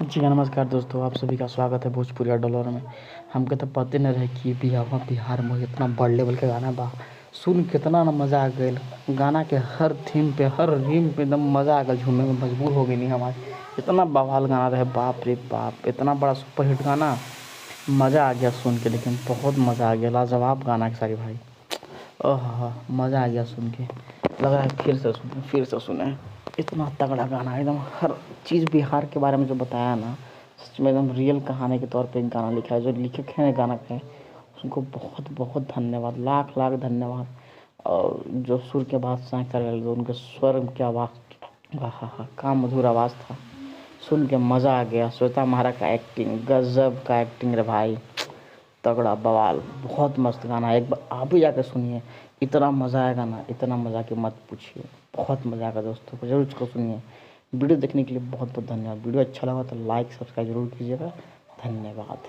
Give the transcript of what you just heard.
जी हाँ, नमस्कार दोस्तों, आप सभी का स्वागत है भोजपुरी डॉलर में। हमके तो पते नहीं रहे कि बिहार में इतना बड़ लेवल के गाना बा। सुन कितना ना मज़ा आ गइल। गाना के हर थीम पे, हर रिम पे एकदम मज़ा आ गइल, झूमे में मजबूर हो गइनी हमारे। इतना बवाल गाना रहे, बाप रे बाप! इतना बड़ा सुपरहिट गाना, मज़ा आ गया सुन के, लेकिन बहुत मज़ा आ गया। लाजवाब गाना खेसारी भाई, ओह! मज़ा आ गया सुन के। लग रहा है फिर से सुने। इतना तगड़ा गाना, एकदम हर चीज़ बिहार के बारे में जो बताया ना, सच में एकदम रियल कहानी के तौर पे एक गाना लिखा है। जो लेखक हैं गाना के, उनको बहुत बहुत धन्यवाद, लाख लाख धन्यवाद। और जो सुर के बादशाह कर रहे थे, उनके स्वर की आवाज़, आहा, क्या मधुर आवाज़ था। सुन के मज़ा आ गया। श्वेता महारा का एक्टिंग, गजब का एक्टिंग रे भाई, तगड़ा बवाल, बहुत मस्त गाना है। एक बार आप भी जाकर सुनिए, इतना मज़ा आएगा ना, इतना मज़ा कि मत पूछिए। बहुत मज़ा आएगा दोस्तों, को जरूर इसको सुनिए। वीडियो देखने के लिए बहुत बहुत धन्यवाद। वीडियो अच्छा लगा तो लाइक सब्सक्राइब जरूर कीजिएगा। धन्यवाद।